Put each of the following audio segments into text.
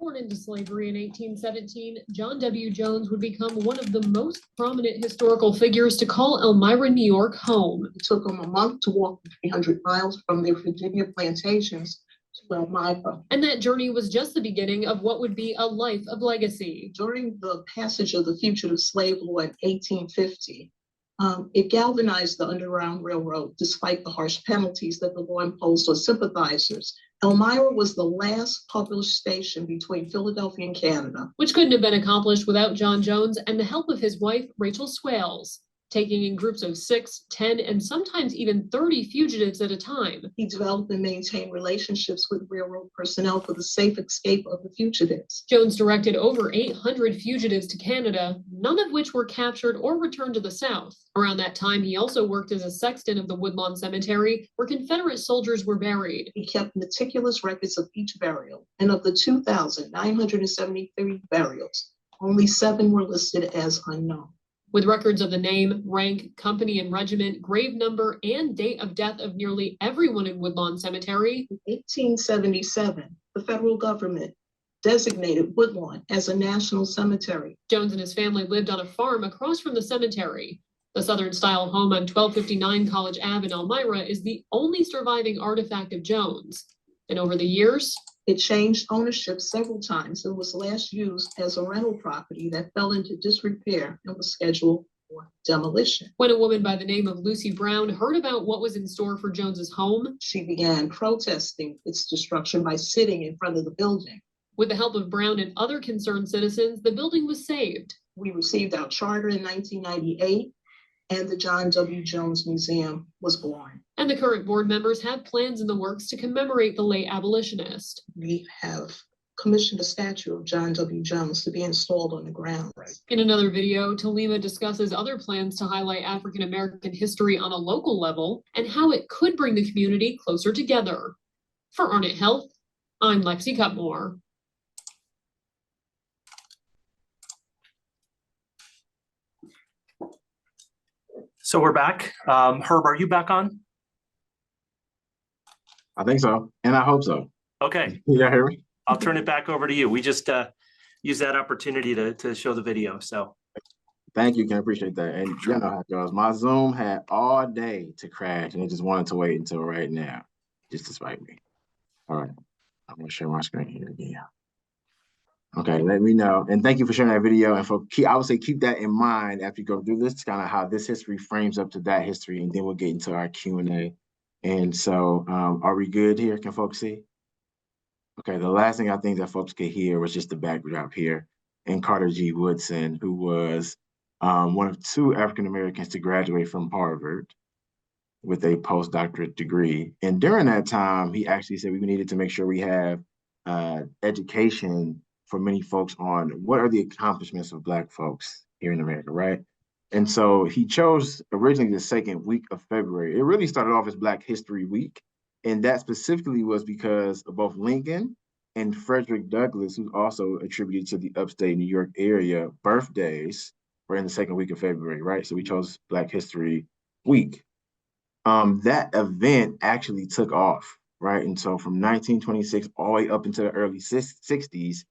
Born into slavery in 1817, John W. Jones would become one of the most prominent historical figures to call Elmira, New York home. It took him a month to walk 300 miles from their Virginia plantations to Elmira. And that journey was just the beginning of what would be a life of legacy. During the passage of the Fugitive Slave Law in 1850, it galvanized the Underground Railroad despite the harsh penalties that the law imposed on sympathizers. Elmira was the last published station between Philadelphia and Canada, which couldn't have been accomplished without John Jones and the help of his wife, Rachel Swales, taking in groups of 6, 10, and sometimes even 30 fugitives at a time. He developed and maintained relationships with railroad personnel for the safe escape of the fugitives. Jones directed over 800 fugitives to Canada, none of which were captured or returned to the South. Around that time, he also worked as a sexton of the Woodlawn Cemetery, where Confederate soldiers were buried. He kept meticulous records of each burial, and of the 2,973 burials, only 7 were listed as unknown. With records of the name, rank, company and regiment, grave number, and date of death of nearly everyone in Woodlawn Cemetery. In 1877, the federal government designated Woodlawn as a national cemetery. Jones and his family lived on a farm across from the cemetery. The Southern-style home on 1259 College Ave in Elmira is the only surviving artifact of Jones. And over the years, it changed ownership several times and was last used as a rental property that fell into disrepair and was scheduled for demolition. When a woman by the name of Lucy Brown heard about what was in store for Jones's home, she began protesting its destruction by sitting in front of the building. With the help of Brown and other concerned citizens, the building was saved. We received our charter in 1998, and the John W. Jones Museum was born. And the current board members have plans in the works to commemorate the late abolitionist. We have commissioned a statue of John W. Jones to be installed on the grounds. In another video, Talima discusses other plans to highlight African American history on a local level and how it could bring the community closer together. For Arnett Health, I'm Lexi Cutmore. So we're back. Herb, are you back on? I think so, and I hope so. Okay. You hear me? I'll turn it back over to you. We just used that opportunity to show the video. So thank you, Ken. Appreciate that. And you know how it goes. My Zoom had all day to crash, and it just wanted to wait until right now, just to spite me. All right, I'm gonna share my screen here again. Okay, let me know. And thank you for sharing that video. And I would say keep that in mind after you go through this, kind of how this history frames up to that history, and then we'll get into our Q&A. And so are we good here? Can folks see? Okay, the last thing I think that folks could hear was just the backdrop here. And Carter G. Woodson, who was one of 2 African Americans to graduate from Harvard with a postdoctorate degree. And during that time, he actually said we needed to make sure we have education for many folks on what are the accomplishments of Black folks here in America, right? And so he chose originally the second week of February. It really started off as Black History Week. And that specifically was because of both Lincoln and Frederick Douglass, who's also attributed to the upstate New York area, birthdays were in the second week of February, right? So we chose Black History Week. That event actually took off, right? And so from 1926 all the way up into the early 60s,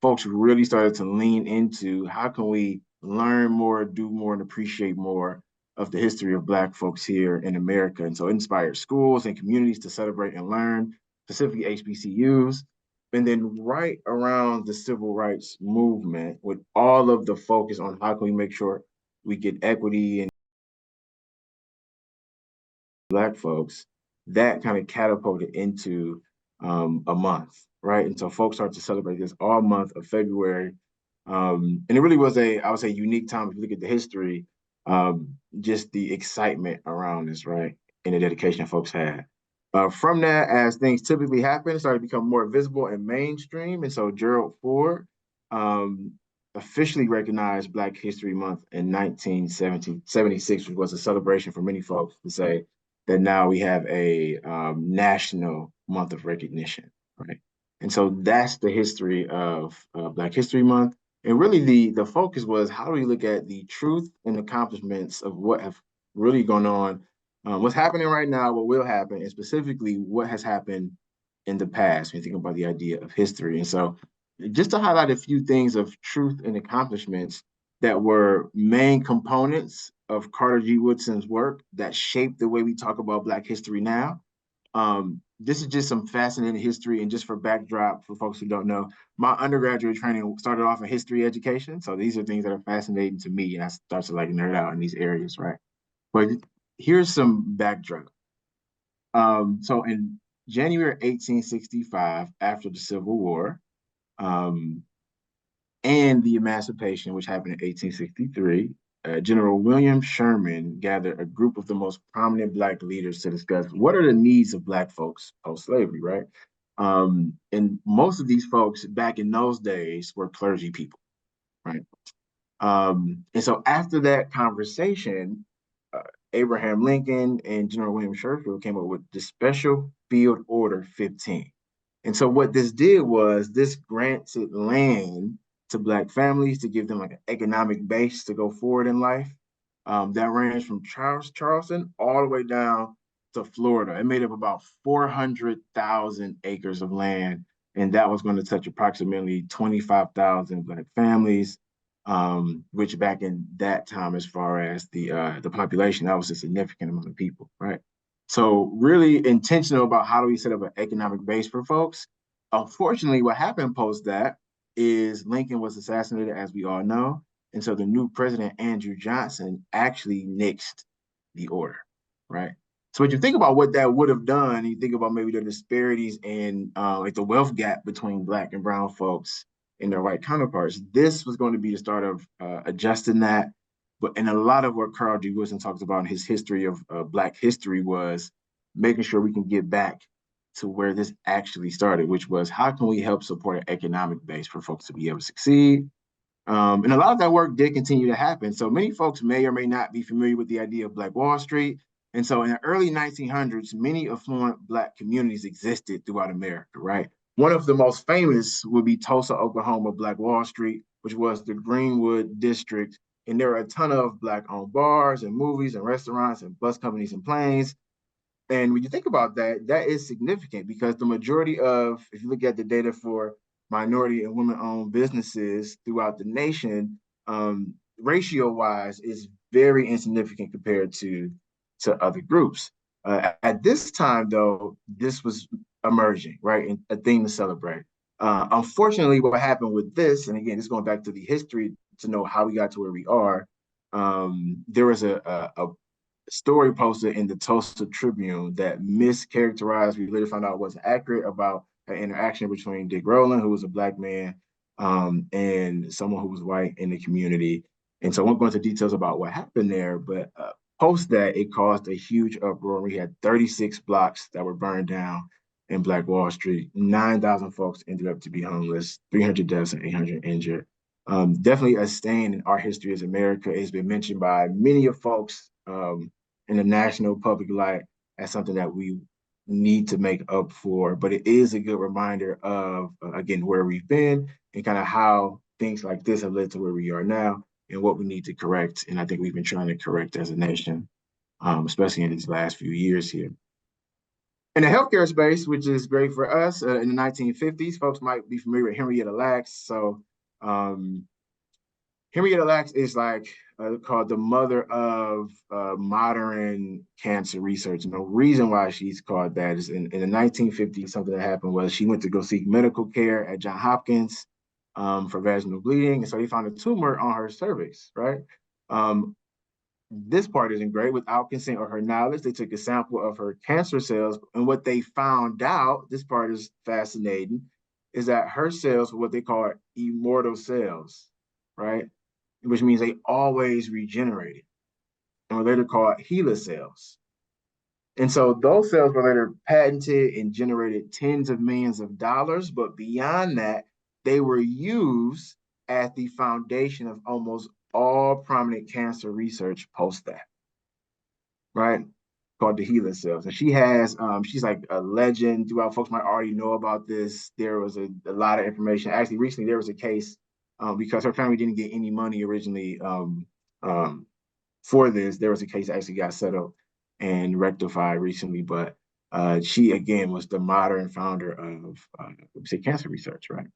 folks really started to lean into how can we learn more, do more, and appreciate more of the history of Black folks here in America. And so it inspired schools and communities to celebrate and learn, specifically HBCUs. And then right around the civil rights movement, with all of the focus on how can we make sure we get equity and Black folks, that kind of catapulted into a month, right? And so folks start to celebrate this all month of February. And it really was I would say, unique time. If you look at the history, just the excitement around this, right? And the dedication folks had. From that, as things typically happen, it started to become more visible and mainstream. And so Gerald Ford officially recognized Black History Month in 1976, which was a celebration for many folks to say that now we have a national month of recognition, right? And so that's the history of Black History Month. And really the focus was how do we look at the truth and accomplishments of what have really gone on, what's happening right now, what will happen, and specifically what has happened in the past when you think about the idea of history. And so just to highlight a few things of truth and accomplishments that were main components of Carter G. Woodson's work that shaped the way we talk about Black history now. This is just some fascinating history, and just for backdrop for folks who don't know, my undergraduate training started off in history education. So these are things that are fascinating to me, and I start to like nerd out in these areas, right? But here's some backdrop. So in January 1865, after the Civil War, um, and the Emancipation, which happened in 1863, General William Sherman gathered a group of the most prominent Black leaders to discuss what are the needs of Black folks post-slavery, right? And most of these folks back in those days were clergy people, right? And so after that conversation, uh, Abraham Lincoln and General William Sherman came up with the Special Field Order 15. And so what this did was this granted land to Black families to give them like an economic base to go forward in life. That ranged from Charleston all the way down to Florida. It made up about 400,000 acres of land, and that was going to touch approximately 25,000 Black families, which back in that time, as far as the population, that was a significant amount of people, right? So really intentional about how do we set up an economic base for folks. Unfortunately, what happened post that is Lincoln was assassinated, as we all know. And so the new president, Andrew Johnson, actually nixed the order, right? So when you think about what that would have done, you think about maybe the disparities in like the wealth gap between Black and brown folks and their white counterparts. This was going to be the start of adjusting that. But and a lot of what Carl G. Woodson talks about in his history of Black history was making sure we can get back to where this actually started, which was how can we help support an economic base for folks to be able to succeed. And a lot of that work did continue to happen. So many folks may or may not be familiar with the idea of Black Wall Street. And so in the early 1900s, many affluent Black communities existed throughout America, right? One of the most famous would be Tulsa, Oklahoma, Black Wall Street, which was the Greenwood district. And there are a ton of Black-owned bars and movies and restaurants and bus companies and planes. And when you think about that, that is significant because the majority of, if you look at the data for minority and women-owned businesses throughout the nation, ratio-wise, is very insignificant compared to other groups. At this time, though, this was emerging, right, and a thing to celebrate. Unfortunately, what happened with this, and again, this going back to the history to know how we got to where we are, there was a story posted in the Tulsa Tribune that mischaracterized, we later found out wasn't accurate about an interaction between Dick Rowland, who was a Black man, and someone who was white in the community. And so I won't go into details about what happened there, but post that, it caused a huge uproar. We had 36 blocks that were burned down in Black Wall Street. 9,000 folks ended up to be homeless, 300 deaths and 800 injured. Definitely a stain in our history as America. It's been mentioned by many of folks in the national public light as something that we need to make up for. But it is a good reminder of, again, where we've been and kind of how things like this have led to where we are now and what we need to correct. And I think we've been trying to correct as a nation, especially in these last few years here. In the healthcare space, which is great for us, in the 1950s, folks might be familiar with Henrietta Lacks. So Henrietta Lacks is like called the mother of modern cancer research. And the reason why she's called that is in the 1950s, something that happened was she went to go seek medical care at Johns Hopkins for vaginal bleeding. And so they found a tumor on her cervix, right? This part isn't great. Without consent or her knowledge, they took a sample of her cancer cells. And what they found out, this part is fascinating, is that her cells were what they call immortal cells, right? Which means they always regenerated and were later called HeLa cells. And so those cells were later patented and generated tens of millions of dollars. But beyond that, they were used as the foundation of almost all prominent cancer research post that, right? Called the HeLa cells. And she has, she's like a legend throughout. Folks might already know about this. There was a lot of information. Actually, recently there was a case because her family didn't get any money originally for this. There was a case that actually got settled and rectified recently, but she again was the modern founder of say cancer research, right?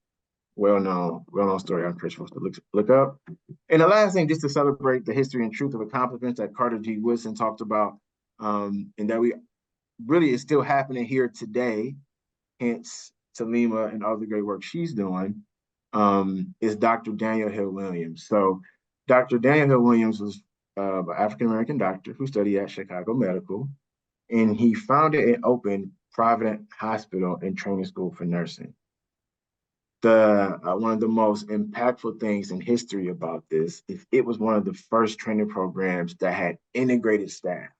well-known story. I encourage folks to look up. And the last thing, just to celebrate the history and truth of accomplishments that Carter G. Woodson talked about, and that we really is still happening here today, hence Talima and all the great work she's doing, is Dr. Daniel Hill Williams. So Dr. Daniel Hill Williams was an African-American doctor who studied at Chicago Medical, and he founded and opened Providence Hospital and Training School for Nursing. One of the most impactful things in history about this is it was one of the first training programs that had integrated staff,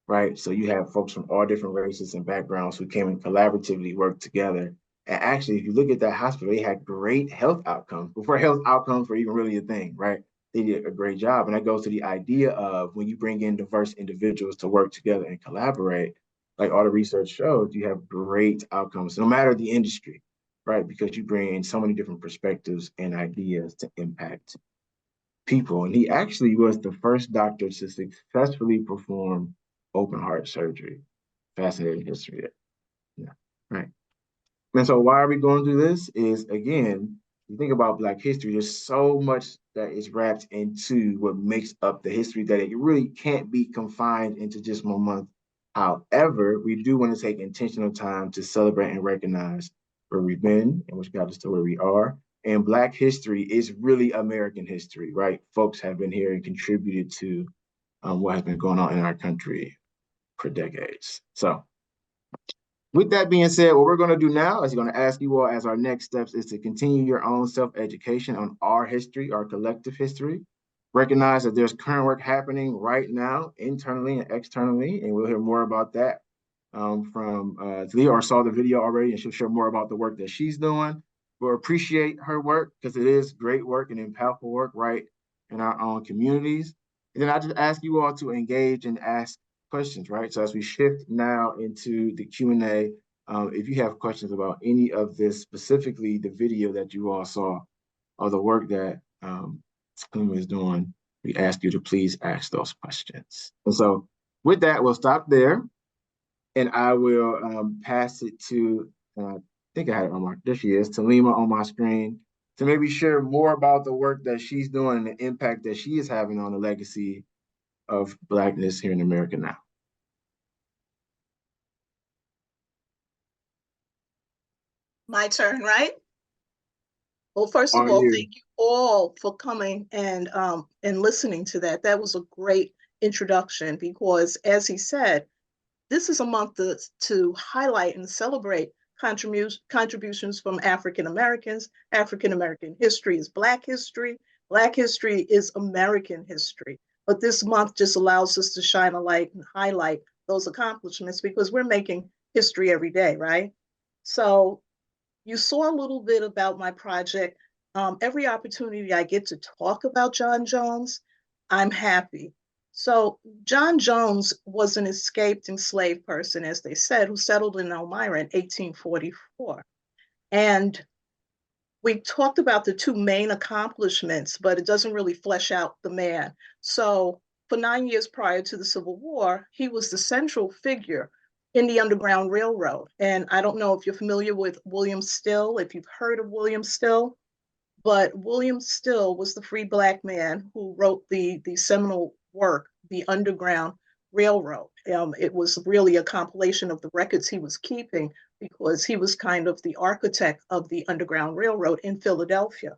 right? So you have folks from all different races and backgrounds who came and collaboratively worked together. And actually, if you look at that hospital, they had great health outcomes before health outcomes were even really a thing, right? They did a great job. And that goes to the idea of when you bring in diverse individuals to work together and collaborate, like all the research shows, you have great outcomes, no matter the industry, right? Because you bring in so many different perspectives and ideas to impact people. And he actually was the first doctor to successfully perform open heart surgery. Fascinating history. Yeah, right. And so why are we going through this is, again, you think about Black history, there's so much that is wrapped into what makes up the history that it really can't be confined into just 1 month. However, we do want to take intentional time to celebrate and recognize where we've been and which got us to where we are. And Black history is really American history, right? Folks have been here and contributed to what has been going on in our country for decades. So with that being said, what we're going to do now is going to ask you all as our next steps is to continue your own self-education on our history, our collective history. Recognize that there's current work happening right now, internally and externally, and we'll hear more about that from Talia, or saw the video already, and she'll share more about the work that she's doing. We'll appreciate her work because it is great work and impactful work right in our own communities. And then I just ask you all to engage and ask questions, right? So as we shift now into the Q&A, if you have questions about any of this, specifically the video that you all saw or the work that Talima is doing, we ask you to please ask those questions. And so with that, we'll stop there. And I will pass it to, I think I had it on my, there she is, Talima on my screen, to maybe share more about the work that she's doing and the impact that she is having on the legacy of Blackness here in America now. My turn, right? Well, first of On all, you. thank you all for coming and listening to that. That was a great introduction because, as he said, this is a month to highlight and celebrate contributions from African Americans. African American history is Black history. Black history is American history. But this month just allows us to shine a light and highlight those accomplishments because we're making history every day, right? So you saw a little bit about my project. Every opportunity I get to talk about John Jones, I'm happy. So John Jones was an escaped enslaved person, as they said, who settled in Elmira in 1844. And we talked about the two main accomplishments, but it doesn't really flesh out the man. So for 9 years prior to the Civil War, he was the central figure in the Underground Railroad. And I don't know if you're familiar with William Still, if you've heard of William Still, but William Still was the free Black man who wrote the seminal work, The Underground Railroad. It was really a compilation of the records he was keeping because he was kind of the architect of the Underground Railroad in Philadelphia.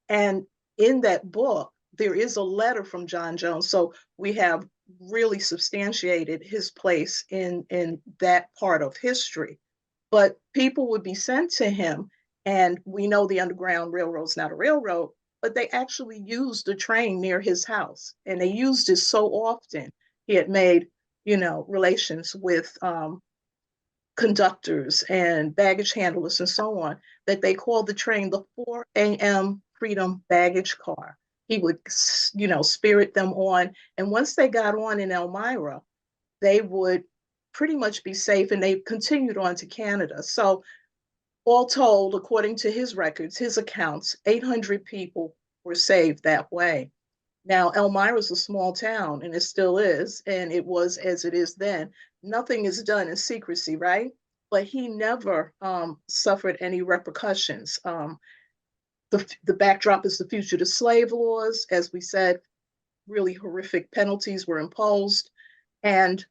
And in that book, there is a letter from John Jones. So we have really substantiated his place in that part of history. But people would be sent to him, and we know the Underground Railroad's not a railroad, but they actually used the train near his house, and they used it so often. He had made, relations with conductors and baggage handlers and so on, that they called the train the 4 a.m. Freedom Baggage Car. He would, spirit them on. And once they got on in Elmira, they would pretty much be safe, and they continued on to Canada. So all told, according to his records, his accounts, 800 people were saved that way. Now, Elmira is a small town, and it still is, and it was as it is then. Nothing is done in secrecy, right? But he never suffered any repercussions. the backdrop is the fugitive slave laws. As we said, really horrific penalties were imposed, and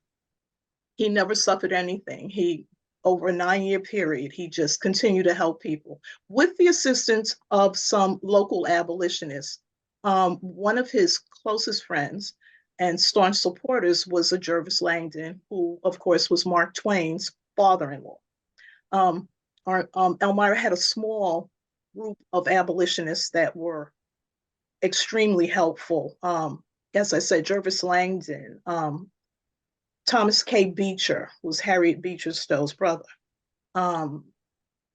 he never suffered anything. Over a 9-year period, he just continued to help people with the assistance of some local abolitionists. One of his closest friends and staunch supporters was a Jervis Langdon, who, of course, was Mark Twain's father-in-law. Elmira had a small group of abolitionists that were extremely helpful. As I said, Jervis Langdon, Thomas K. Beecher, who was Harriet Beecher Stowe's brother,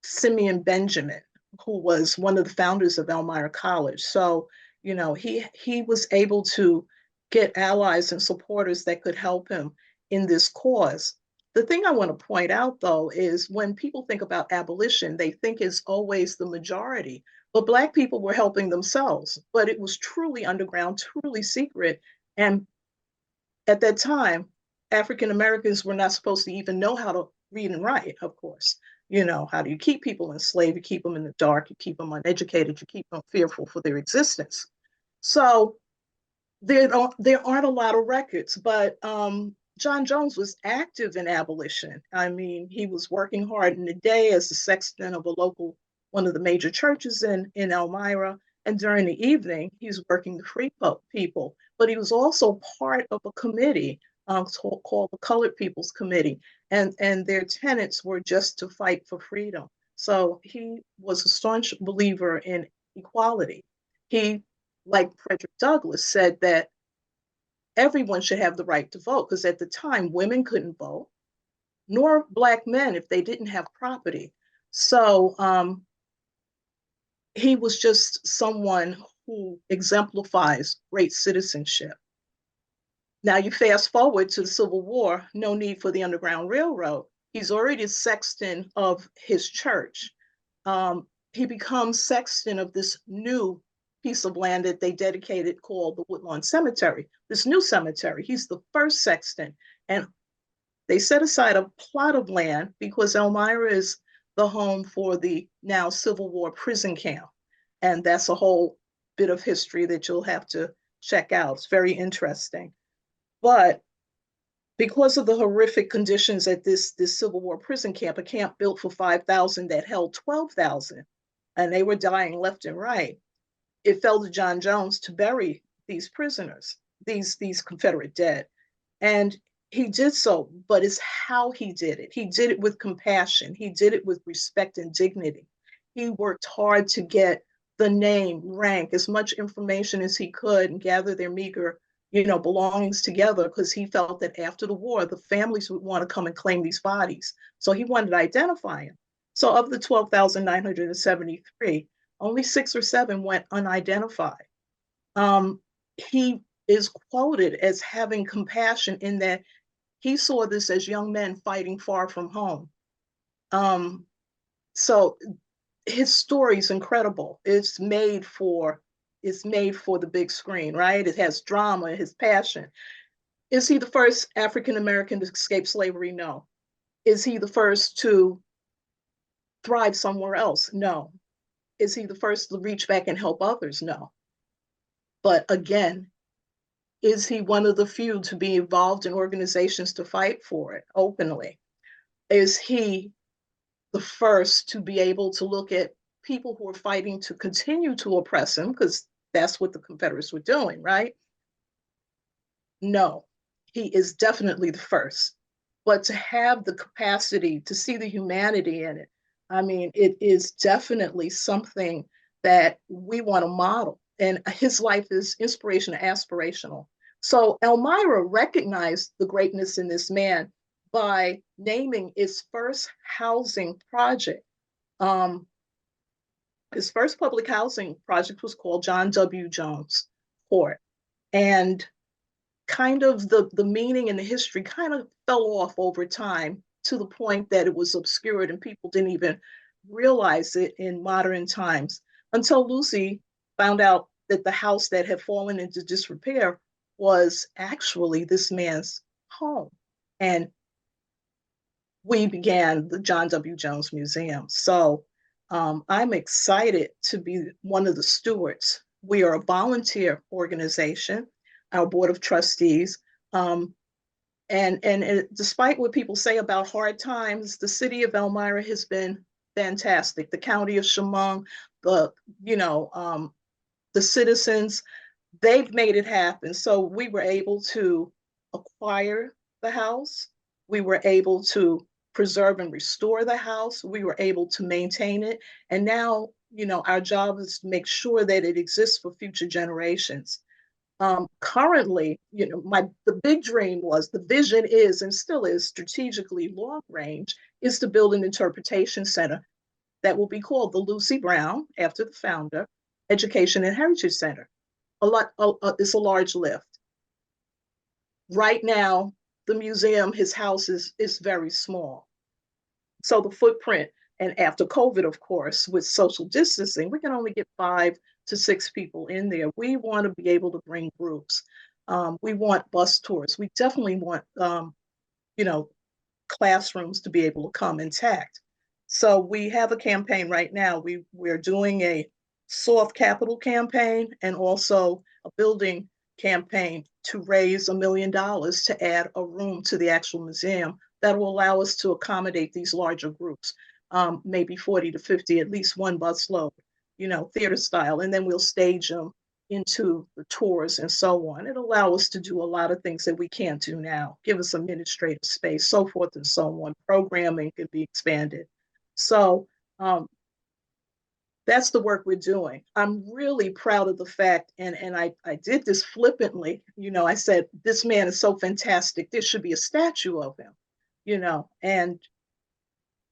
Simeon Benjamin, who was one of the founders of Elmira College. So, he was able to get allies and supporters that could help him in this cause. The thing I want to point out, though, is when people think about abolition, they think it's always the majority. But Black people were helping themselves, but it was truly underground, truly secret. And at that time, African Americans were not supposed to even know how to read and write, of course. How do you keep people enslaved? You keep them in the dark, you keep them uneducated, you keep them fearful for their existence. So there aren't a lot of records, but John Jones was active in abolition. I mean, he was working hard in the day as the sexton of one of the major churches in Elmira. And during the evening, he was working to free people. But he was also part of a committee called the Colored People's Committee. And their tenets were just to fight for freedom. So he was a staunch believer in equality. He, like Frederick Douglass, said that everyone should have the right to vote, because at the time, women couldn't vote, nor Black men if they didn't have property. So he was just someone who exemplifies great citizenship. Now you fast forward to the Civil War, no need for the Underground Railroad. He's already a sexton of his church. He becomes sexton of this new piece of land that they dedicated called the Woodlawn Cemetery, this new cemetery. He's the first sexton. And they set aside a plot of land because Elmira is the home for the now Civil War prison camp. And that's a whole bit of history that you'll have to check out. It's very interesting. But because of the horrific conditions at this Civil War prison camp, a camp built for 5,000 that held 12,000, and they were dying left and right, it fell to John Jones to bury these prisoners, these Confederate dead. And he did so, but it's how he did it. He did it with compassion. He did it with respect and dignity. He worked hard to get the name, rank, as much information as he could and gather their meager, belongings together, because he felt that after the war, the families would want to come and claim these bodies. So he wanted to identify them. So of the 12,973, only 6 or 7 went unidentified. He is quoted as having compassion in that he saw this as young men fighting far from home. So his story is incredible. It's made for the big screen, right? It has drama, his passion. Is he the first African American to escape slavery? No. Is he the first to thrive somewhere else? No. Is he the first to reach back and help others? No. But again, is he one of the few to be involved in organizations to fight for it openly? Is he the first to be able to look at people who are fighting to continue to oppress him, because that's what the Confederates were doing, right? No, he is definitely the first. But to have the capacity to see the humanity in it, I mean, it is definitely something that we want to model. And his life is inspirational, aspirational. So Elmira recognized the greatness in this man by naming its first housing project. His first public housing project was called John W. Jones Court. And kind of the meaning and the history kind of fell off over time, to the point that it was obscured and people didn't even realize it in modern times, until Lucy found out that the house that had fallen into disrepair was actually this man's home. And we began the John W. Jones Museum. So I'm excited to be one of the stewards. We are a volunteer organization, our board of trustees. And despite what people say about hard times, the city of Elmira has been fantastic. The county of Chemung, the you know the citizens, they've made it happen. So we were able to acquire the house. We were able to preserve and restore the house. We were able to maintain it. And now, our job is to make sure that it exists for future generations. Currently, the big dream was, the vision is, and still is strategically long range, is to build an interpretation center that will be called the Lucy Brown, after the founder, Education and Heritage Center. It's a large lift. Right now, the museum, his house is very small. So the footprint, and after COVID, of course, with social distancing, we can only get 5 to 6 people in there. We want to be able to bring groups. We want bus tours. We definitely want, you know, classrooms to be able to come intact. So we have a campaign right now. We're doing a soft capital campaign and also a building campaign to raise $1 million to add a room to the actual museum that will allow us to accommodate these larger groups, maybe 40 to 50, at least one bus load, theater style, and then we'll stage them into the tours and so on. It'll allow us to do a lot of things that we can't do now, give us administrative space, so forth and so on. Programming can be expanded. So that's the work we're doing. I'm really proud of the fact, and I did this flippantly, I said, this man is so fantastic, there should be a statue of him, and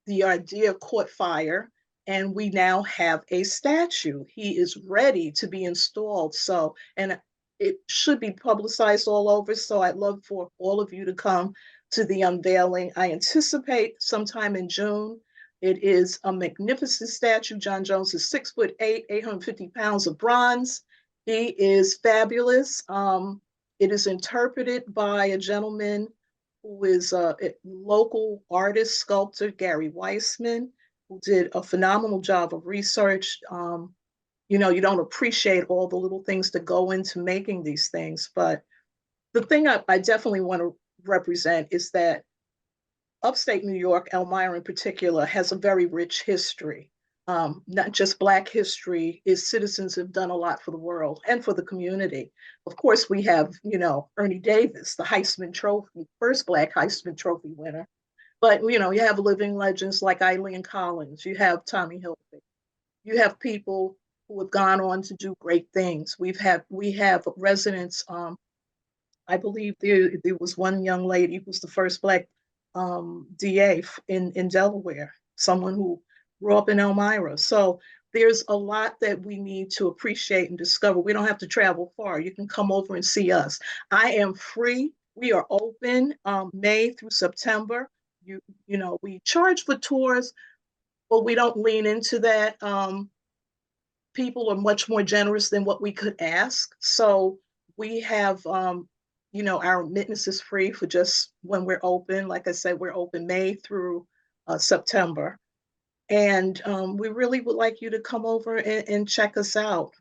the idea caught fire, and we now have a statue. He is ready to be installed. So, and it should be publicized all over. So I'd love for all of you to come to the unveiling. I anticipate sometime in June. It is a magnificent statue. John Jones is 6'8", 850 pounds of bronze. He is fabulous. It is interpreted by a gentleman who is a local artist, sculptor, Gary Weissman, who did a phenomenal job of research. You don't appreciate all the little things that go into making these things. But the thing I definitely want to represent is that upstate New York, Elmira in particular, has a very rich history. Not just Black history, its citizens have done a lot for the world and for the community. Of course, we have, Ernie Davis, the Heisman Trophy, first Black Heisman Trophy winner. But, you have living legends like Eileen Collins. You have Tommy Hilfiger. You have people who have gone on to do great things. We have residents. I believe there was one young lady who was the first Black DA in Delaware, someone who grew up in Elmira. So there's a lot that we need to appreciate and discover. We don't have to travel far. You can come over and see us. I am free. We are open May through September. We charge for tours, but we don't lean into that. People are much more generous than what we could ask. So we have, our admittance is free for just when we're open. Like I said, we're open May through September. And we really would like you to come over and check us out.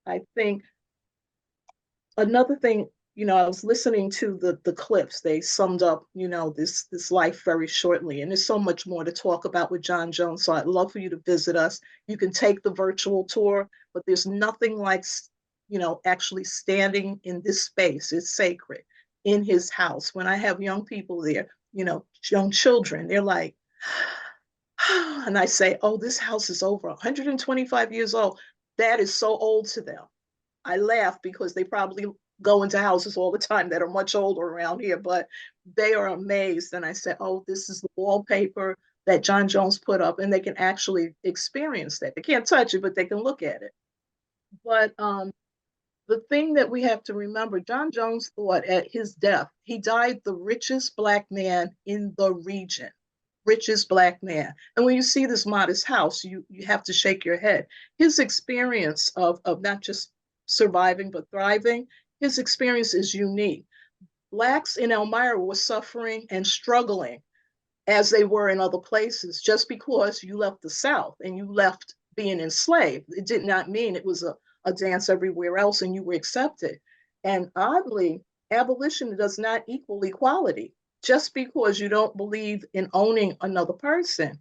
I think another thing, I was listening to the clips. They summed up, this life very shortly. And there's so much more to talk about with John Jones. So I'd love for you to visit us. You can take the virtual tour, but there's nothing like, actually standing in this space. It's sacred in his house. When I have young people there, young children, they're like, and I say, oh, this house is over 125 years old. That is so old to them. I laugh because they probably go into houses all the time that are much older around here, but they are amazed. And I say, oh, this is the wallpaper that John Jones put up, and they can actually experience that. They can't touch it, but they can look at it. But the thing that we have to remember, John Jones thought at his death, he died the richest Black man in the region. Richest Black man. And when you see this modest house, you have to shake your head. His experience of not just surviving, but thriving, his experience is unique. Blacks in Elmira were suffering and struggling as they were in other places. Just because you left the South and you left being enslaved, it did not mean it was a dance everywhere else and you were accepted. And oddly, abolition does not equal equality. Just because you don't believe in owning another person,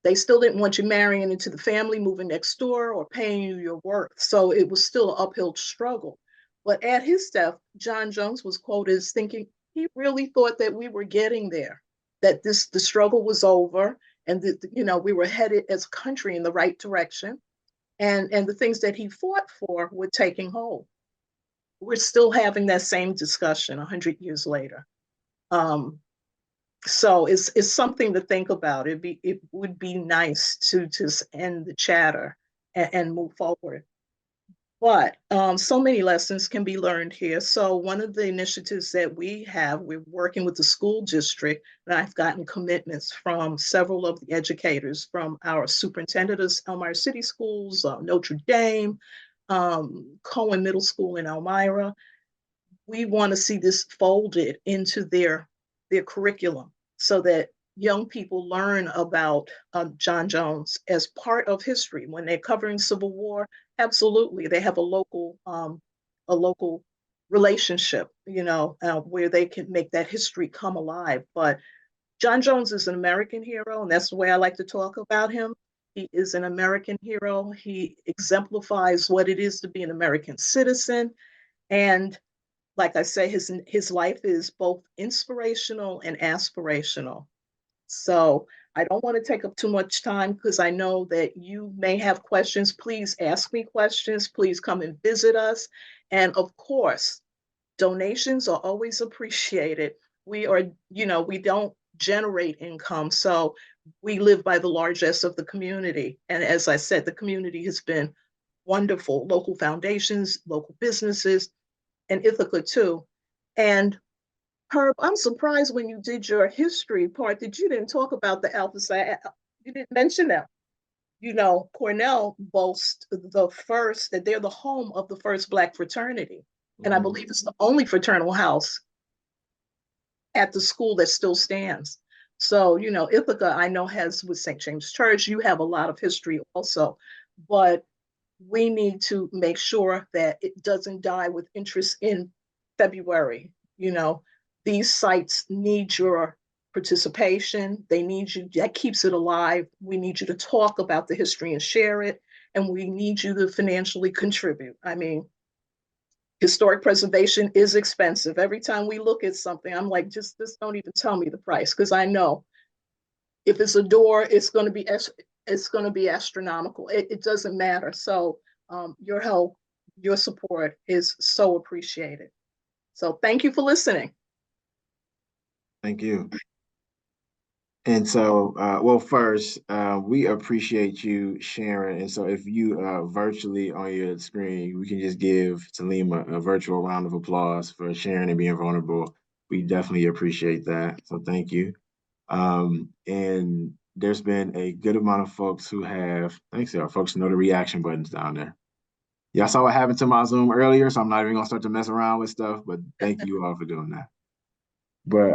they still didn't want you marrying into the family, moving next door, or paying you your worth. So it was still an uphill struggle. But at his death, John Jones was quoted as thinking he really thought that we were getting there, that the struggle was over, and that we were headed as a country in the right direction, and the things that he fought for were taking hold. We're still having that same discussion 100 years later. Um, so it's something to think about. It would be nice to just end the chatter and move forward. But so many lessons can be learned here. So one of the initiatives that we're working with the school district, and I've gotten commitments from several of the educators, from our superintendent of Elmira City Schools, Notre Dame, Cohen Middle School in Elmira. We want to see this folded into their curriculum so that young people learn about John Jones as part of history. When they're covering Civil War, absolutely, they have a local relationship, where they can make that history come alive. But John Jones is an American hero, and that's the way I like to talk about him. He is an American hero. He exemplifies what it is to be an American citizen. And like I say, his life is both inspirational and aspirational. So I don't want to take up too much time because I know that you may have questions. Please ask me questions. Please come and visit us. And of course, donations are always appreciated. We don't generate income. So we live by the largesse of the community. And as I said, the community has been wonderful. Local foundations, local businesses, and Ithaca too. And Herb, I'm surprised when you did your history part that you didn't talk about the Alpha Psi. You didn't mention them. Cornell boasts that they're the home of the first Black fraternity. And I believe it's the only fraternal house at the school that still stands. So, Ithaca, I know, has with St. James Church, you have a lot of history also, but we need to make sure that it doesn't die with interest in February. These sites need your participation. They need you. That keeps it alive. We need you to talk about the history and share it. And we need you to financially contribute. I mean, historic preservation is expensive. Every time we look at something, I'm like, just don't even tell me the price, because I know if it's a door, it's going to be astronomical. It doesn't matter. So your help, your support is so appreciated. So thank you for listening. Thank you. And so, well, first, we appreciate you sharing. And so if you virtually on your screen, we can just give Talima a virtual round of applause for sharing and being vulnerable. We definitely appreciate that. So thank you. And there's been a good amount of folks who have, thanks to our folks know the reaction buttons down there. Y'all saw what happened to my Zoom earlier, so I'm not even gonna start to mess around with stuff, but thank you all for doing that. But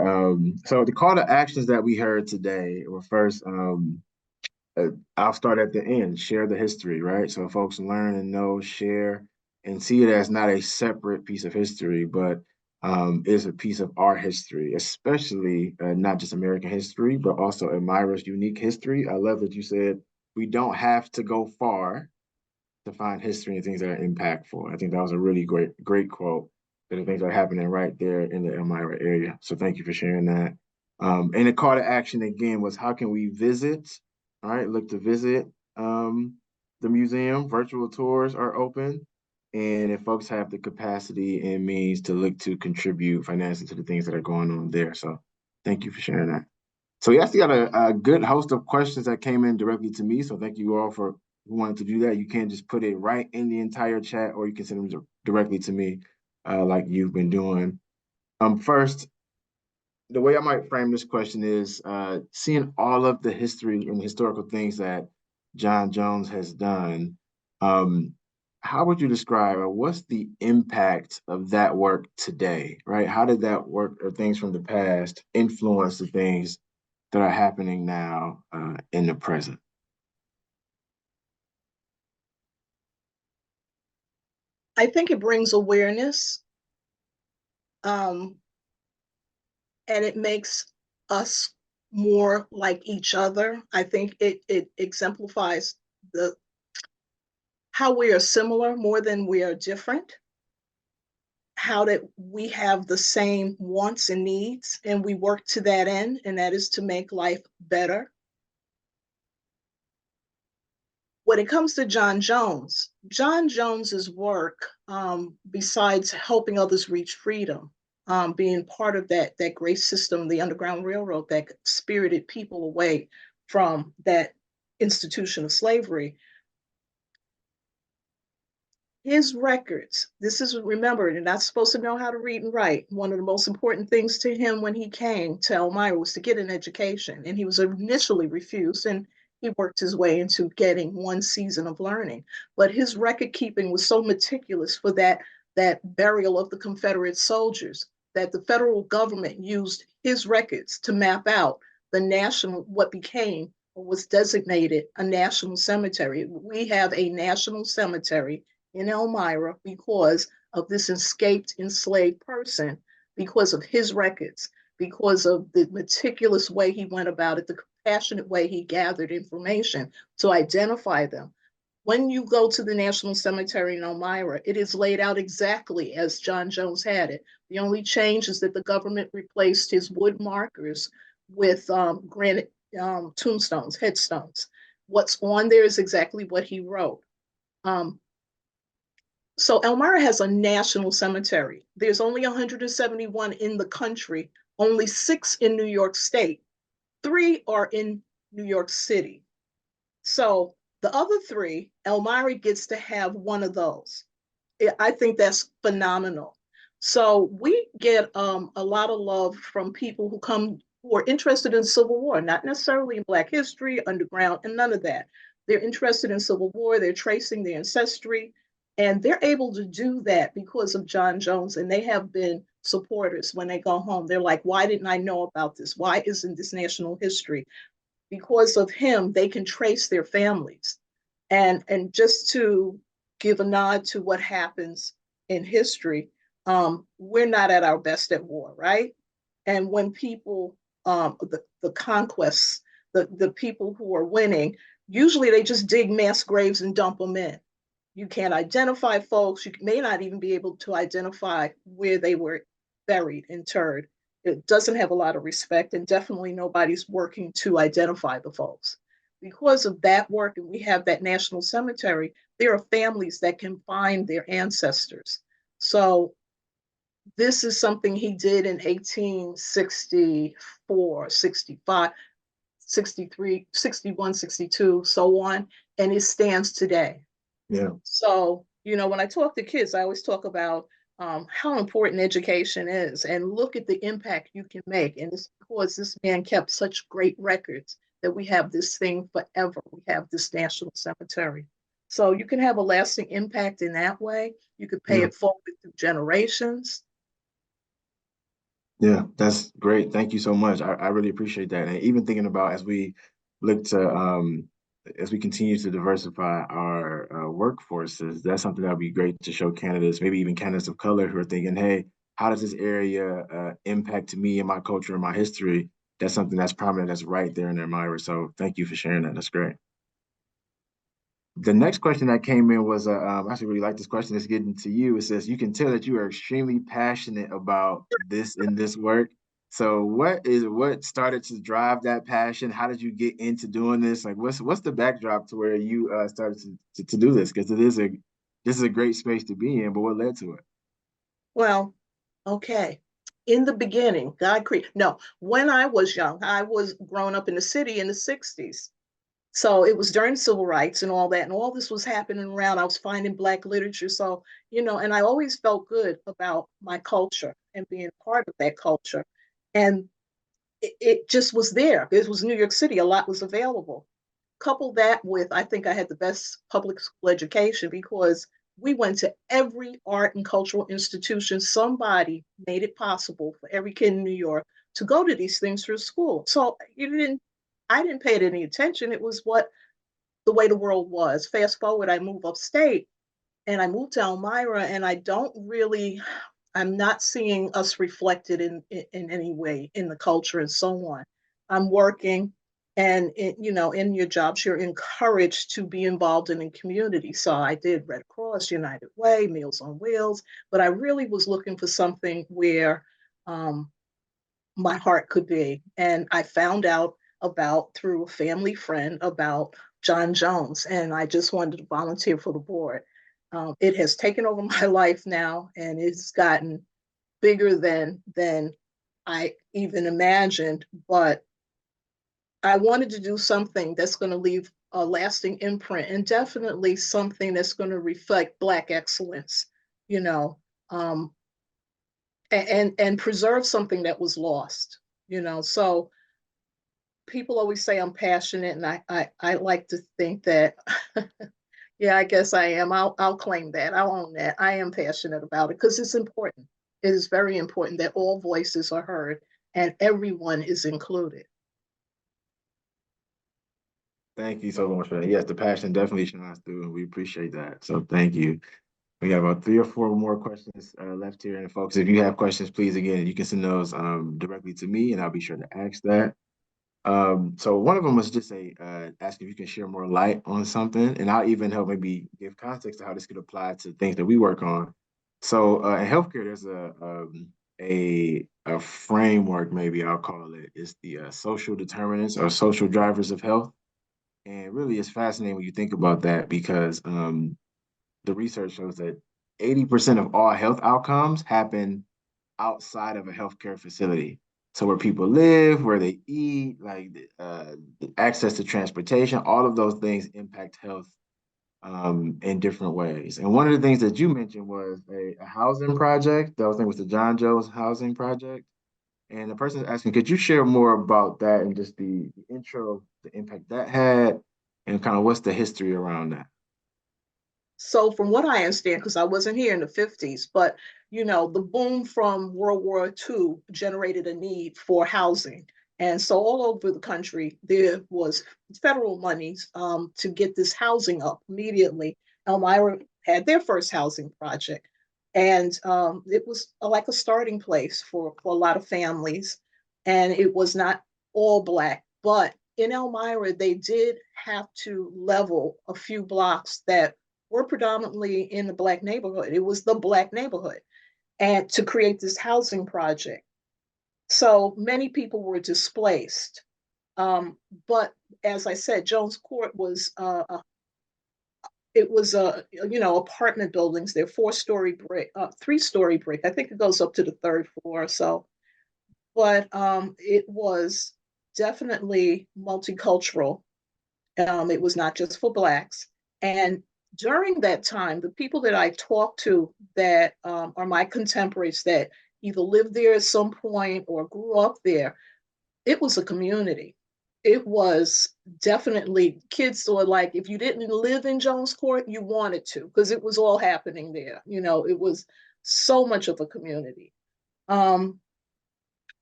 so the call to actions that we heard today were first, I'll start at the end, share the history, right? So folks learn and know, share, and see it as not a separate piece of history, but is a piece of our history, especially not just American history, but also Elmira's unique history. I love that you said we don't have to go far to find history and things that are impactful. I think that was a really great quote for the things that are happening right there in the Elmira area. So thank you for sharing that. And the call to action again was how can we visit? All right, look to visit the museum. Virtual tours are open. And if folks have the capacity and means to look to contribute financially to the things that are going on there. So thank you for sharing that. So we actually got a good host of questions that came in directly to me. So thank you all for who wanted to do that. You can just put it right in the entire chat, or you can send them directly to me, like you've been doing. First, the way I might frame this question is seeing all of the history and historical things that John Jones has done. How would you describe, or what's the impact of that work today, right? How did that work or things from the past influence the things that are happening now in the present? I think it brings awareness, um, and it makes us more like each other. I think it exemplifies the how we are similar more than we are different, how that we have the same wants and needs, and we work to that end, and that is to make life better. When it comes to John Jones's work, besides helping others reach freedom, being part of that great system, the Underground Railroad that spirited people away from that institution of slavery, his records, this is remembered, you're not supposed to know how to read and write. One of the most important things to him when he came to Elmira was to get an education. And he was initially refused, and he worked his way into getting one season of learning. But his record keeping was so meticulous for that burial of the Confederate soldiers that the federal government used his records to map out the national, what became or was designated a national cemetery. We have a national cemetery in Elmira because of this escaped enslaved person, because of his records, because of the meticulous way he went about it, the compassionate way he gathered information to identify them. When you go to the National Cemetery in Elmira, it is laid out exactly as John Jones had it. The only change is that the government replaced his wood markers with granite tombstones, headstones. What's on there is exactly what he wrote. So Elmira has a national cemetery. There's only 171 in the country, only 6 in New York State. 3 are in New York City. So the other 3, Elmira gets to have one of those. I think that's phenomenal. So we get a lot of love from people who are interested in Civil War, not necessarily in Black history, underground, and none of that. They're interested in Civil War. They're tracing their ancestry, and they're able to do that because of John Jones. And they have been supporters when they go home. They're like, "Why didn't I know about this? Why isn't this national history?" Because of him, they can trace their families. And just to give a nod to what happens in history, we're not at our best at war, right? And when people, the conquests, the people who are winning, usually they just dig mass graves and dump them in. You can't identify folks. You may not even be able to identify where they were buried, interred. It doesn't have a lot of respect, and definitely nobody's working to identify the folks. Because of that work, and we have that national cemetery, there are families that can find their ancestors. So this is something he did in 1864, 65, 63, 61, 62, so on, and it stands today. Yeah. So, when I talk to kids, I always talk about how important education is and look at the impact you can make. And it's because this man kept such great records that we have this thing forever. We have this national cemetery. So you can have a lasting impact in that way. You could pay Yeah. it forward through generations. Yeah, that's great. Thank you so much. I really appreciate that. And even thinking about as we look to as we continue to diversify our workforces, that's something that would be great to show candidates, maybe even candidates of color who are thinking, hey, how does this area impact me and my culture and my history? That's something that's prominent, that's right there in their mind. So thank you for sharing that. That's great. The next question that came in was, I actually really like this question. It's getting to you. It says, you can tell that you are extremely passionate about this in this work. So what started to drive that passion? How did you get into doing this? Like, what's the backdrop to where you started to do this? Because this is a great space to be in, but what led to it? Well, okay. In the beginning, God created, no, when I was young, I was growing up in the city in the 60s. So it was during civil rights and all that, and all this was happening around. I was finding Black literature. So, and I always felt good about my culture and being part of that culture. And it just was there. It was New York City, a lot was available. Couple that with, I think I had the best public school education because we went to every art and cultural institution. Somebody made it possible for every kid in New York to go to these things through school. So I didn't pay it any attention. It was the way the world was. Fast forward, I move upstate and I moved to Elmira, and I'm not seeing us reflected in any way in the culture and so on. I'm working, and in your jobs, you're encouraged to be involved in the community. So I did Red Cross, United Way, Meals on Wheels, but I really was looking for something where um, my heart could be. And I found out through a family friend about John Jones, and I just wanted to volunteer for the board. It has taken over my life now, and it's gotten bigger than I even imagined. But I wanted to do something that's going to leave a lasting imprint, and definitely something that's going to reflect Black excellence, you know, um, and preserve something that was lost. So people always say I'm passionate, and I like to think that, yeah, I guess I am. I'll claim that. I'll own that. I am passionate about it because it's important. It is very important that all voices are heard and everyone is included. Thank you so much for that. Yes, the passion definitely shines through, and we appreciate that. So thank you. We have about 3 or 4 more questions left here. And folks, if you have questions, please, again, you can send those directly to me, and I'll be sure to ask that. So one of them was just ask if you can share more light on something, and I'll even help maybe give context to how this could apply to things that we work on. So in healthcare, there's a framework, maybe I'll call it. It's the social determinants or social drivers of health. And really, it's fascinating when you think about that because the research shows that 80% of all health outcomes happen outside of a healthcare facility. So where people live, where they eat, like access to transportation, all of those things impact health in different ways. And one of the things that you mentioned was a housing project. That was, I think, was the John Joe's housing project. And the person is asking, could you share more about that and just the intro, the impact that had, and kind of what's the history around that? So from what I understand, because I wasn't here in the 50s, but the boom from World War II generated a need for housing. And so all over the country, there was federal monies to get this housing up immediately. Elmira had their first housing project. And it was like a starting place for a lot of families. And it was not all Black, but in Elmira, they did have to level a few blocks that were predominantly in the Black neighborhood. It was the Black neighborhood, and to create this housing project. So many people were displaced. But as I said, Jones Court was it was apartment buildings. They're 4-story brick, 3-story brick. I think it goes up to the 3rd floor or so. But it was definitely multicultural. It was not just for Blacks. And during that time, the people that I talked to that are my contemporaries that either lived there at some point or grew up there, it was a community. It was definitely kids were like, if you didn't live in Jones Court, you wanted to, because it was all happening there. It was so much of a community. Um,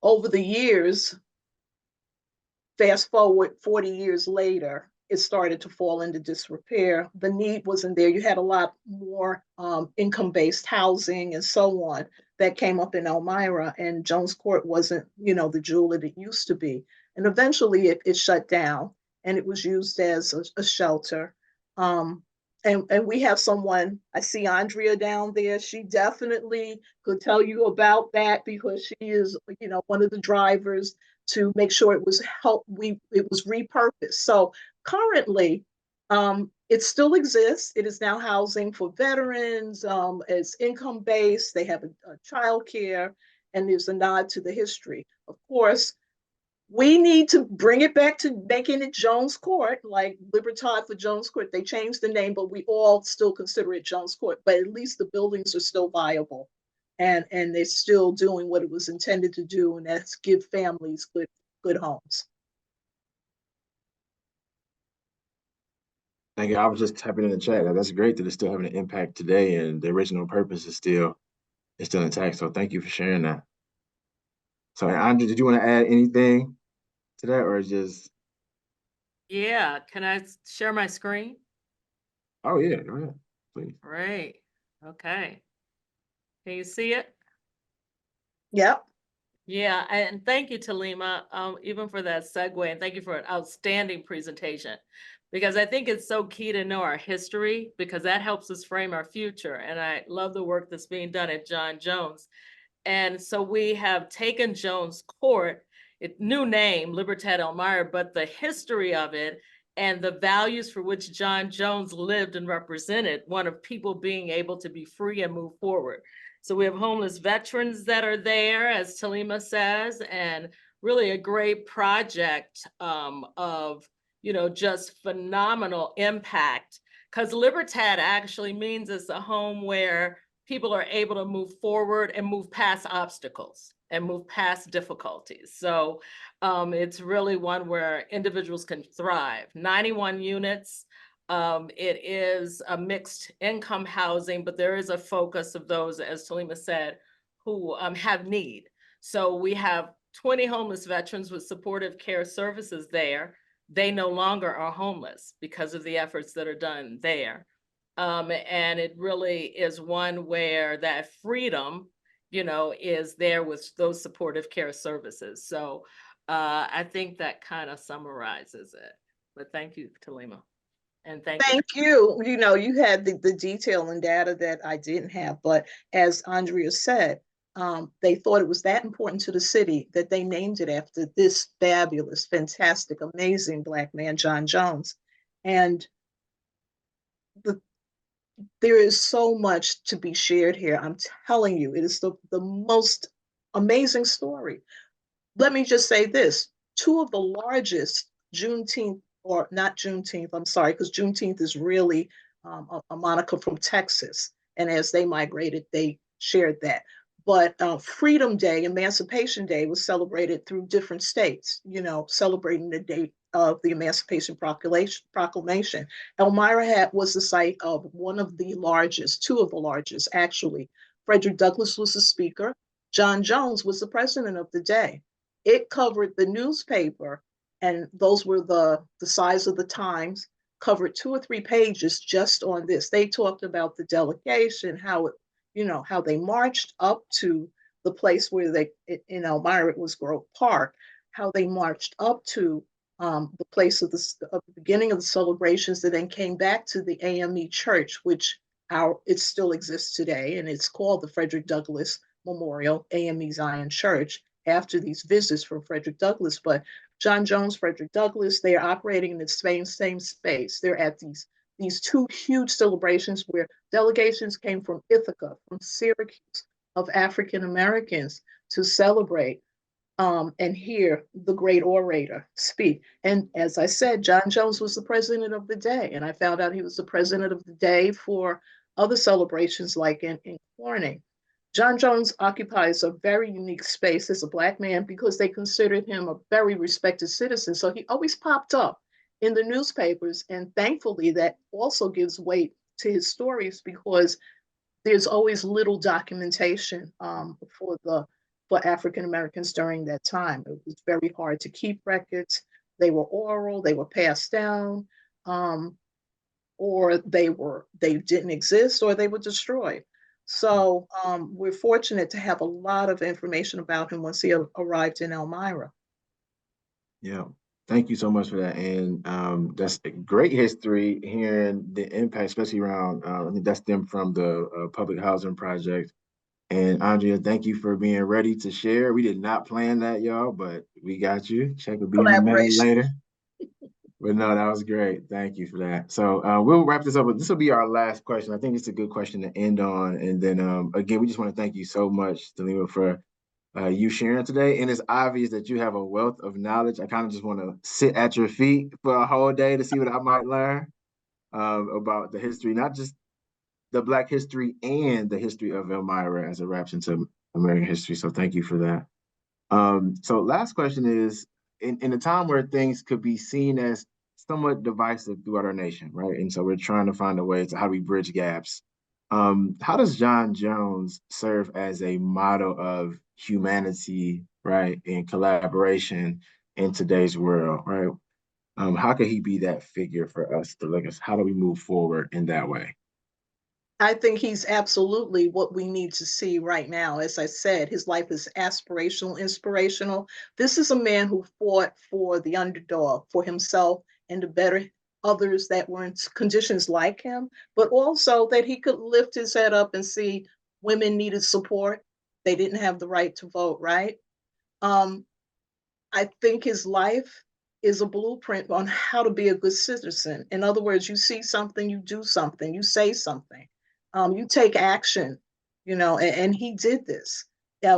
Over the years, fast forward 40 years later, it started to fall into disrepair. The need wasn't there. You had a lot more income-based housing and so on that came up in Elmira, and Jones Court wasn't, the jewel that it used to be. And eventually it shut down, and it was used as a shelter. Um, and we have someone, I see Andrea down there. She definitely could tell you about that because she is, one of the drivers to make sure it was repurposed. So currently, it still exists. It is now housing for veterans. It's income based. They have a child care, and there's a nod to the history. Of course, we need to bring it back to making it Jones Court, like Libertad for Jones Court. They changed the name, but we all still consider it Jones Court. But at least the buildings are still viable, and they're still doing what it was intended to do, and that's give families good homes. Thank you. I was just typing in the chat. That's great that it's still having an impact today, and the original purpose is still intact. So thank you for sharing that. So Andre, did you want to add anything to that or just, Yeah, can I share my screen? oh yeah, go ahead, please. Great. Okay. Can you see it? Yep. Yeah, and thank you, Talima, even for that segue, and thank you for an outstanding presentation, because I think it's so key to know our history, because that helps us frame our future. And I love the work that's being done at John Jones. And so we have taken Jones Court, it new name, Libertad Elmira, but the history of it and the values for which John Jones lived and represented, one of people being able to be free and move forward. So we have homeless veterans that are there, as Talima says, and really a great project of, just phenomenal impact. Because Libertad actually means it's a home where people are able to move forward and move past obstacles and move past difficulties. So it's really one where individuals can thrive. 91 units. It is a mixed income housing, but there is a focus of those, as Talima said, who have need. So we have 20 homeless veterans with supportive care services there. They no longer are homeless because of the efforts that are done there. And it really is one where that freedom, is there with those supportive care services. So I think that kind of summarizes it. But thank you, Talima. And thank you. Thank you. You had the detail and data that I didn't have, but as Andrea said, they thought it was that important to the city that they named it after this fabulous, fantastic, amazing Black man, John Jones. And there is so much to be shared here. I'm telling you, it is the most amazing story. Let me just say this, two of the largest Juneteenth, or not Juneteenth, I'm sorry, because Juneteenth is really a moniker from Texas. And as they migrated, they shared that. But Freedom Day, Emancipation Day was celebrated through different states, celebrating the date of the Emancipation Proclamation. Elmira was the site of one of the largest, two of the largest, actually. Frederick Douglass was the speaker. John Jones was the president of the day. It covered the newspaper, and those were the size of the Times, covered 2 or 3 pages just on this. They talked about the delegation, how it, how they marched up to the place where in Elmira, it was Grove Park, how they marched up to the place of the beginning of the celebrations, that then came back to the AME Church, which it still exists today, and it's called the Frederick Douglass Memorial AME Zion Church after these visits from Frederick Douglass. But John Jones, Frederick Douglass, they are operating in the same space. They're at these two huge celebrations where delegations came from Ithaca, from Syracuse, of African Americans to celebrate and hear the great orator speak. And as I said, John Jones was the president of the day. And I found out he was the president of the day for other celebrations like in Corning. John Jones occupies a very unique space as a Black man because they considered him a very respected citizen. So he always popped up in the newspapers. And thankfully, that also gives weight to his stories because there's always little documentation for African Americans during that time. It was very hard to keep records. They were oral, they were passed down, or they didn't exist, or they were destroyed. So we're fortunate to have a lot of information about him once he arrived in Elmira. Yeah, thank you so much for that. And that's a great history, hearing the impact, especially around, I think that stemmed from the public housing project. And Andrea, thank you for being ready to share. We did not plan that, y'all, but we got you. Check will be in the mail Collaboration. later. But no, that was great. Thank you for that. So we'll wrap this up. This will be our last question. I think it's a good question to end on. And then again, we just want to thank you so much, Talima, for you sharing today. And it's obvious that you have a wealth of knowledge. I kind of just want to sit at your feet for a whole day to see what I might learn about the history, not just the Black history and the history of Elmira as it wraps into American history. So thank you for that. So last question is, in a time where things could be seen as somewhat divisive throughout our nation, right? And so we're trying to find a way to how do we bridge gaps. How does John Jones serve as a model of humanity right, and collaboration in today's world, right? How could he be that figure for us to look at? How do we move forward in that way? I think he's absolutely what we need to see right now. As I said, his life is aspirational, inspirational. This is a man who fought for the underdog, for himself, and to better others that were in conditions like him, but also that he could lift his head up and see women needed support. They didn't have the right to vote, right? Um, I think his life is a blueprint on how to be a good citizen. In other words, you see something, you do something, you say something, you take action, and he did this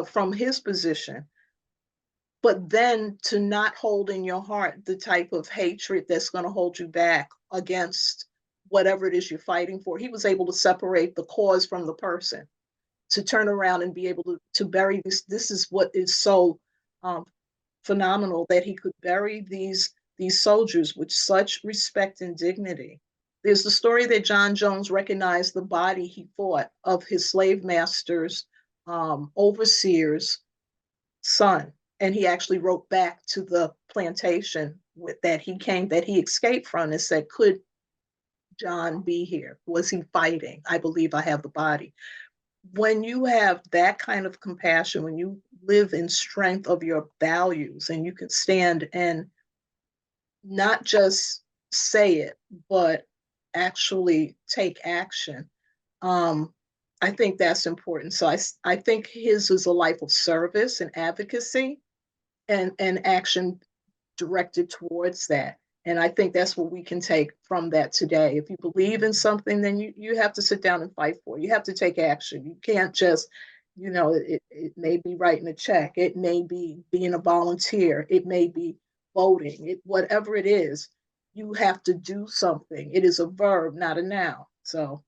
from his position. But then to not hold in your heart the type of hatred that's going to hold you back against whatever it is you're fighting for. He was able to separate the cause from the person, to turn around and be able to bury this. This is what is so um, phenomenal, that he could bury these soldiers with such respect and dignity. There's the story that John Jones recognized the body he fought of his slave master's overseer's son, and he actually wrote back to the plantation that he escaped from, and said, "Could John be here? Was he fighting? I believe I have the body." When you have that kind of compassion, when you live in strength of your values, and you can stand and not just say it, but actually take action, I think that's important. So I think his is a life of service and advocacy, and action directed towards that. And I think that's what we can take from that today. If you believe in something, then you have to sit down and fight for it. You have to take action. You can't just, it may be writing a check. It may be being a volunteer. It may be voting. Whatever it is, you have to do something. It is a verb, not a noun. So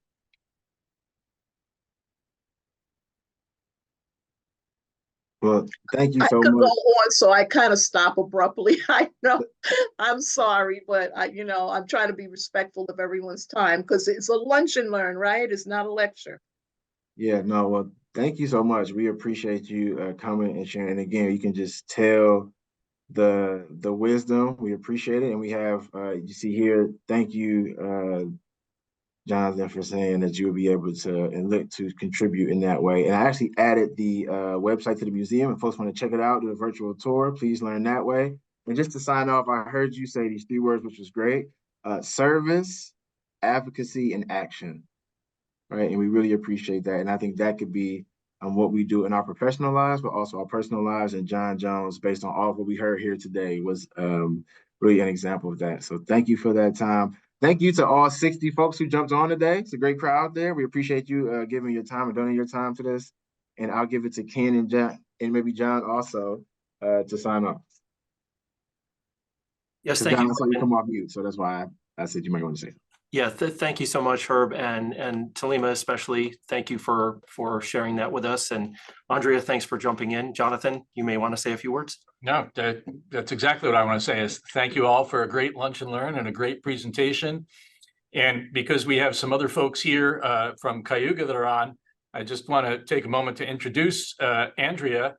Well, thank you I so could go much. on, so I kind of stop abruptly. I know, I'm sorry, but I'm trying to be respectful of everyone's time, because it's a lunch and learn, right? It's not a lecture. Yeah, no, well, thank you so much. We appreciate you coming and sharing. And again, you can just tell the wisdom. We appreciate it. And we have you see here, thank you, Jonathan, for saying that you will be able to and look to contribute in that way. And I actually added the website to the museum. If folks want to check it out, do a virtual tour, please learn that way. And just to sign off, I heard you say these three words, which was great: service, advocacy, and action. Right, and we really appreciate that. And I think that could be what we do in our professional lives, but also our personal lives. And John Jones, based on all of what we heard here today, was really an example of that. So thank you for that time. Thank you to all 60 folks who jumped on today. It's a great crowd there. We appreciate you giving your time and donating your time to this. And I'll give it to Ken and John, and maybe John also, to sign off. Yes, Because thank John, you. I saw you come off mute, so that's why I said you might want to say. Yeah, thank you so much, Herb, and Talima especially. Thank you for sharing that with us. And Andrea, thanks for jumping in. Jonathan, you may want to say a few words. No, that's exactly what I want to say is thank you all for a great lunch and learn and a great presentation. And because we have some other folks here from Cayuga that are on, I just want to take a moment to introduce Andrea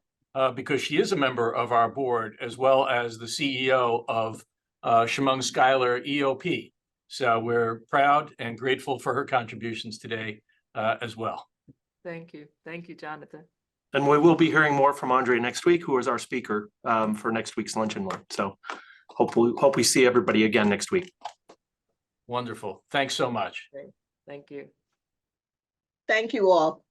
because she is a member of our board as well as the CEO of Chemung Schuyler EOP. So we're proud and grateful for her contributions today as well. Thank you. Thank you, Jonathan. And we will be hearing more from Andrea next week, who is our speaker for next week's Lunch and Learn. So hope we see everybody again next week. Wonderful. Thanks so much. Thank you. Thank you all.